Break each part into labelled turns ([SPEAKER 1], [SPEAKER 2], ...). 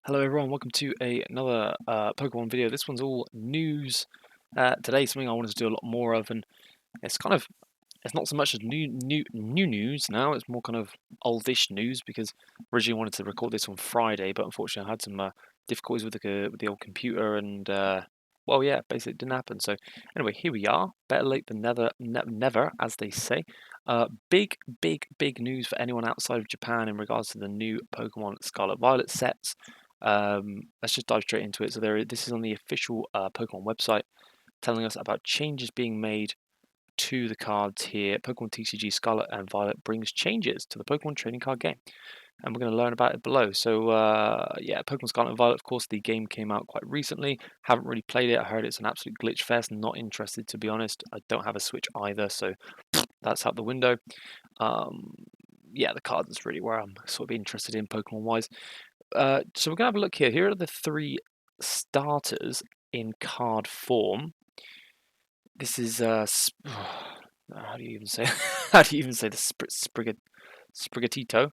[SPEAKER 1] Hello everyone, welcome to another Pokemon video. This one's all news. Today, something I wanted to do a lot more of, and it's not so much as new news now. It's more kind of oldish news because originally I wanted to record this on Friday, but unfortunately I had some difficulties with the old computer, and well, yeah, basically it didn't happen. So anyway, here we are. Better late than never, as they say. Big news for anyone outside of Japan in regards to the new Pokemon Scarlet Violet sets. Let's just dive straight into it. So this is on the official Pokemon website, telling us about changes being made to the cards here. Pokemon TCG Scarlet and Violet brings changes to the Pokemon trading card game, and we're going to learn about it below. So yeah, Pokemon Scarlet and Violet, of course, the game came out quite recently. Haven't really played it. I heard it's an absolute glitch fest. Not interested, to be honest. I don't have a Switch either, so that's out the window. Yeah, the cards is really where I'm sort of interested in Pokemon-wise. So we're going to have a look here. Here are the three starters in card form. This is how do you even say how do you even say the Sprigatito?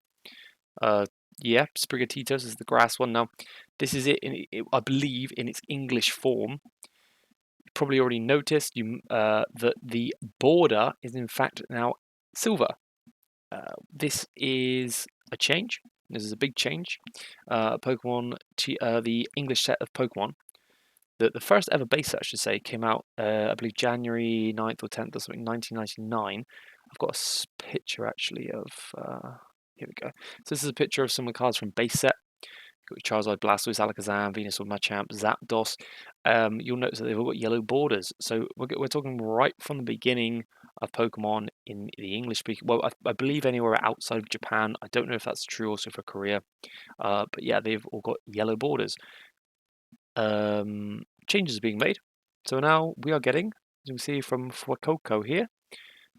[SPEAKER 1] Yeah, Sprigatitos is the grass one. Now, this is I believe, in its English form. You probably already noticed that the border is in fact now silver. This is a change. This is a big change. The English set of Pokemon. The first ever base set, I should say, came out, I believe, January 9th or 10th or something, 1999. I've got a picture, actually, of... here we go. So this is a picture of some of the cards from base set. Got Charizard, Blastoise, Alakazam, Venusaur, Machamp, Zapdos. You'll notice that they've all got yellow borders. So we're talking right from the beginning of Pokemon in the English speaking. Well, I believe anywhere outside of Japan. I don't know if that's true also for Korea. But yeah, they've all got yellow borders. Changes are being made. So now we are getting, as you can see from Fuecoco here,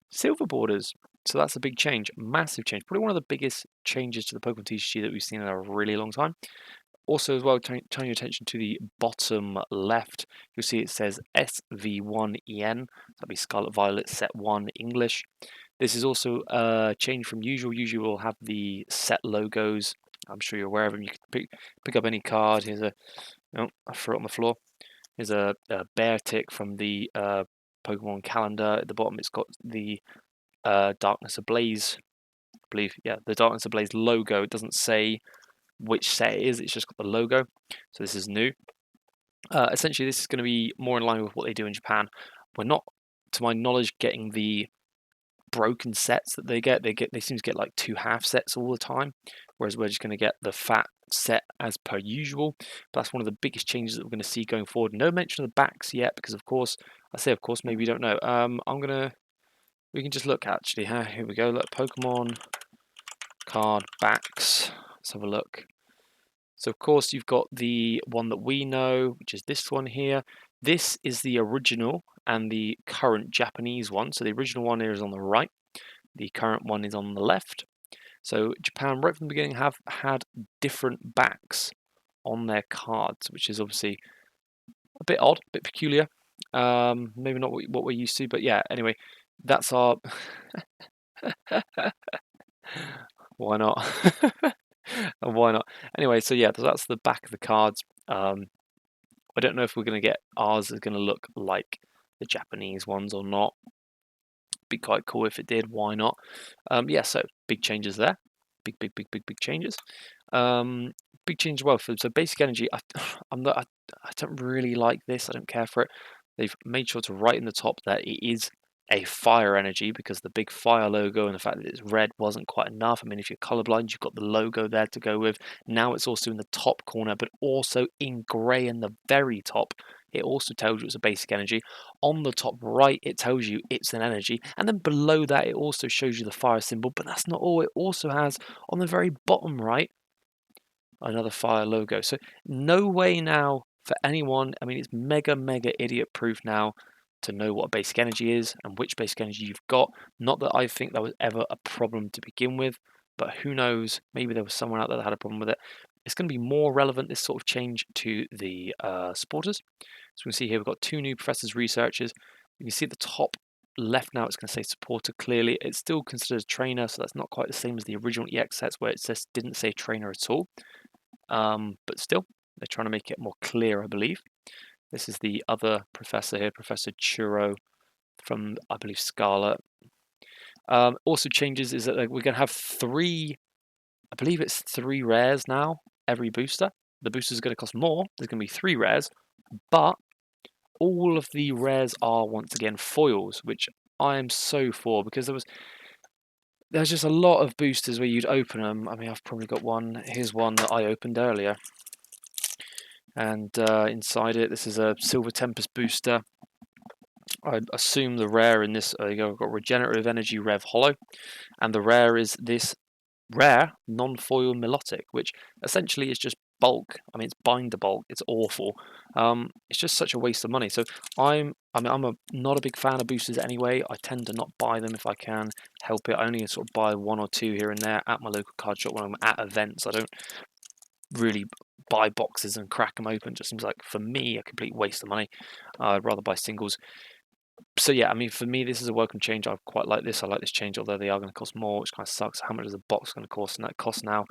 [SPEAKER 1] silver borders. So that's a big change, massive change. Probably one of the biggest changes to the Pokemon TCG that we've seen in a really long time. Also, as well, turning your attention to the bottom left, you'll see it says SV1EN. That'll be Scarlet Violet Set 1 English. This is also a change from usual. Usually we'll have the set logos. I'm sure you're aware of them. You can pick up any card. Here's a... Oh, I threw it on the floor. Here's a bear tick from the Pokemon calendar. At the bottom, it's got the Darkness Ablaze, I believe. Yeah, the Darkness Ablaze logo. It doesn't say which set it is. It's just got the logo. So this is new. Essentially, this is going to be more in line with what they do in Japan. We're not, to my knowledge, getting the broken sets that they get. They seem to get like 2 half sets all the time, whereas we're just going to get the fat set as per usual. But that's one of the biggest changes that we're going to see going forward. No mention of the backs yet, because of course, I say of course, maybe you don't know. We can just look actually. Here we go. Look, Pokemon card backs. Let's have a look. So of course you've got the one that we know, which is this one here. This is the original and the current Japanese one. So the original one here is on the right. The current one is on the left. So Japan, right from the beginning, have had different backs on their cards, which is obviously a bit odd, a bit peculiar. Maybe not what we're used to, but yeah. Anyway, that's our. Why not? Why not? Anyway, so yeah, that's the back of the cards. I don't know if we're going to get ours is going to look like the Japanese ones or not. Be quite cool if it did. Why not? Yeah, so big changes there. Big changes. Big change as well. So basic energy. I don't really like this. I don't care for it. They've made sure to write in the top that it is a fire energy because the big fire logo and the fact that it's red wasn't quite enough. I mean, if you're colorblind, you've got the logo there to go with. Now it's also in the top corner, but also in grey in the very top. It also tells you it's a basic energy. On the top right, it tells you it's an energy. And then below that, it also shows you the fire symbol. But that's not all. It also has, on the very bottom right, another fire logo. So no way now for anyone, I mean, it's mega idiot proof now to know what a basic energy is and which basic energy you've got. Not that I think that was ever a problem to begin with, but who knows, maybe there was someone out there that had a problem with it. It's going to be more relevant, this sort of change, to the supporters. So we can see here we've got 2 new professors researchers. You can see at the top left now it's going to say supporter clearly. It's still considered a trainer, so that's not quite the same as the original EX sets where it just didn't say trainer at all. but still, they're trying to make it more clear, I believe. This is the other professor here, Professor Churro from, I believe, Scarlet. Also changes is that we're going to have three, I believe it's 3 rares now, every booster. The boosters are going to cost more. There's going to be 3 rares, but all of the rares are once again foils, which I am so for, because there's just a lot of boosters where you'd open them. I mean, I've probably got one. Here's one that I opened earlier. And inside it, this is a Silver Tempest booster. I assume the rare in this, I've got Regenerative Energy Rev Hollow. And the rare is this rare non-foil Milotic, which essentially is just bulk. I mean, it's binder bulk. It's awful. It's just such a waste of money. So I'm not a big fan of boosters anyway. I tend to not buy them if I can help it. I only sort of buy 1 or 2 here and there at my local card shop when I'm at events. I don't really buy boxes and crack them open. It just seems like, for me, a complete waste of money. I'd rather buy singles. So yeah, I mean, for me, this is a welcome change. I quite like this. I like this change, although they are going to cost more, which kind of sucks. How much is a box going to cost? And that costs now.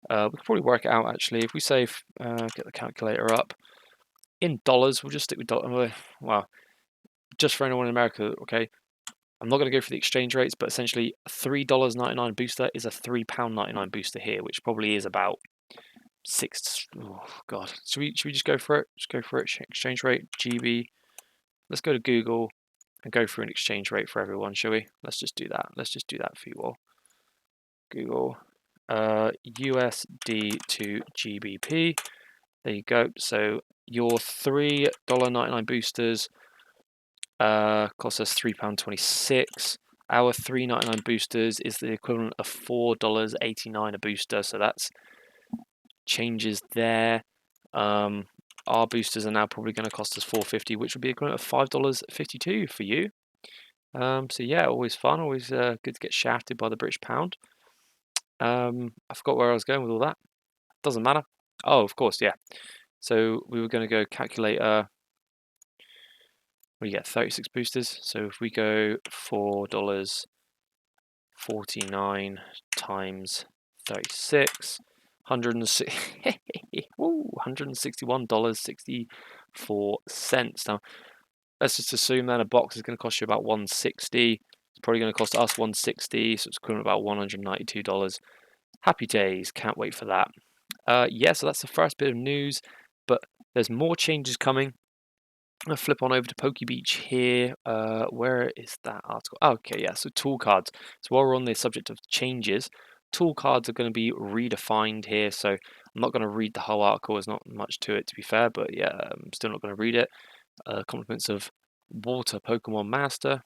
[SPEAKER 1] We can probably work it out, actually. If we say, get the calculator up, in dollars, we'll just stick with dollars. Well, just for anyone in America, okay? I'm not going to go for the exchange rates, but essentially $3.99 booster is a £3.99 booster here, which probably is about oh god. Should we just go for it? Just go for it. Exchange rate, GB. Let's go to Google and go for an exchange rate for everyone, shall we? Let's just do that. Let's just do that for you all. Google USD to GBP. There you go. So your $3.99 boosters cost us £3.26. Our $3.99 boosters is the equivalent of $4.89 a booster. So that's changes there. Our boosters are now probably going to cost us $4.50, which would be equivalent of $5.52 for you. So yeah, always fun, always good to get shafted by the British pound. I forgot where I was going with all that. Doesn't matter. Oh, of course, yeah. So we were going to go calculator. We get 36 boosters. So if we go $4.49 times 36, $161.64. Now, let's just assume that a box is going to cost you about $160. It's probably going to cost us $160, so it's equivalent about $192. Happy days, can't wait for that. Yeah, so that's the first bit of news, but there's more changes coming. I'm going to flip on over to Pokebeach here. Where is that article? Oh, okay, yeah, so tool cards. So while we're on the subject of changes, tool cards are going to be redefined here. So I'm not going to read the whole article. There's not much to it, to be fair, but yeah, I'm still not going to read it. Compliments of Water Pokemon Master.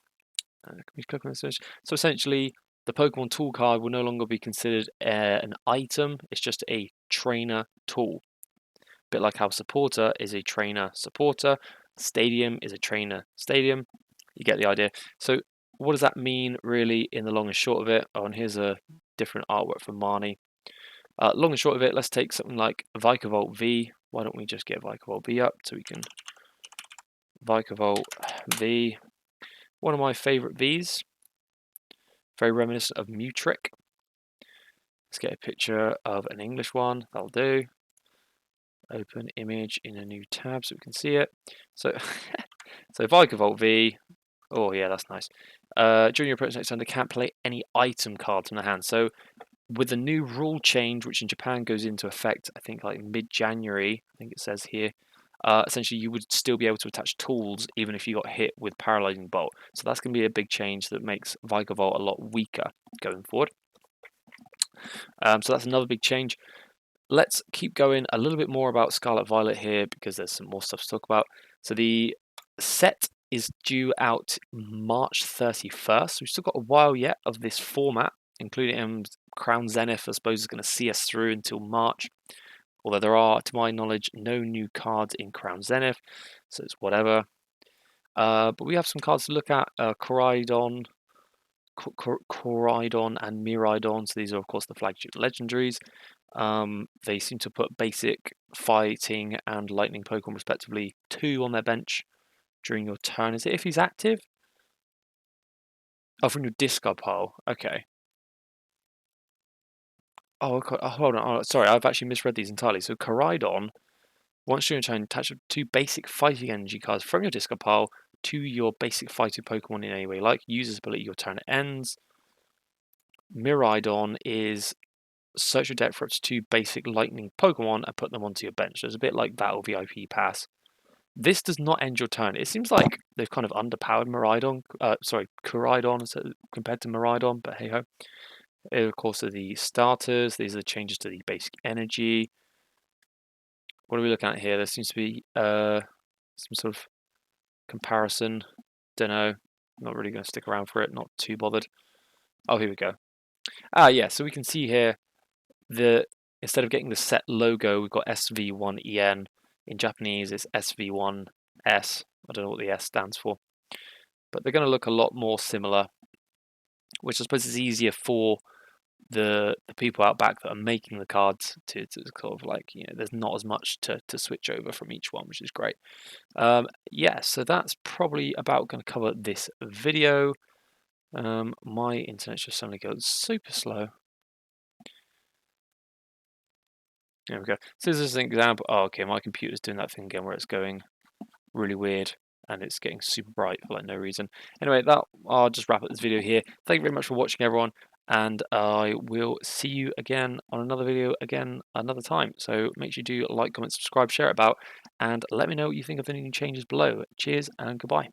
[SPEAKER 1] So essentially, the Pokemon tool card will no longer be considered an item. It's just a trainer tool. A bit like how supporter is a trainer supporter, stadium is a trainer stadium. You get the idea. So what does that mean really in the long and short of it? Oh, and here's a different artwork from Marnie. Long and short of it, let's take something like Vikavolt V. Why don't we just get Vikavolt V up so we can Vikavolt V. One of my favorite Vs. Very reminiscent of Mutrick. Let's get a picture of an English one. That'll do. Open image in a new tab so we can see it. So, so Vikavolt V. Oh yeah, that's nice. During your approach next turn, they can't play any item cards from the hand. So, with the new rule change, which in Japan goes into effect, I think like mid-January. I think it says here. Essentially, you would still be able to attach tools even if you got hit with Paralyzing Bolt. So that's going to be a big change that makes Vikavolt a lot weaker going forward. So that's another big change. Let's keep going a little bit more about Scarlet Violet here because there's some more stuff to talk about. So the set is due out March 31st. We've still got a while yet of this format, including Crown Zenith, I suppose, is going to see us through until March. Although there are, to my knowledge, no new cards in Crown Zenith, so it's whatever. But we have some cards to look at. Coridon, and Miraidon. So these are, of course, the flagship legendaries. They seem to put basic, fighting, and lightning Pokemon, respectively, 2 on their bench during your turn. Is it if he's active? Oh, from your discard pile. Okay. Oh, okay. Oh, hold on. Oh, sorry, I've actually misread these entirely. So Koraidon, once during your turn, attach 2 basic fighting energy cards from your discard pile to your basic fighting Pokemon in any way. Like, use this ability, your turn ends. Miraidon is search your deck for up to 2 basic lightning Pokemon and put them onto your bench. So it's a bit like Battle VIP Pass. This does not end your turn. It seems like they've kind of underpowered Miraidon, Koraidon compared to Miraidon, but hey ho. Of course, are the starters. These are the changes to the basic energy. What are we looking at here? There seems to be some sort of comparison. Don't know. Not really going to stick around for it. Not too bothered. Oh, here we go. Ah, yeah. So we can see here the instead of getting the set logo, we've got SV1EN. In Japanese, it's SV1S. I don't know what the S stands for, but they're going to look a lot more similar, which I suppose is easier for the people out back that are making the cards to sort of like, there's not as much to switch over from each one, which is great. Yeah, so that's probably about going to cover this video. My internet's just suddenly goes super slow. There we go. So this is an example. Oh, okay, my computer's doing that thing again where it's going really weird and it's getting super bright for like no reason. Anyway, I'll just wrap up this video here. Thank you very much for watching, everyone, and I will see you again on another video again another time. So make sure you do like, comment, subscribe, share it about, and let me know what you think of the new changes below. Cheers and goodbye.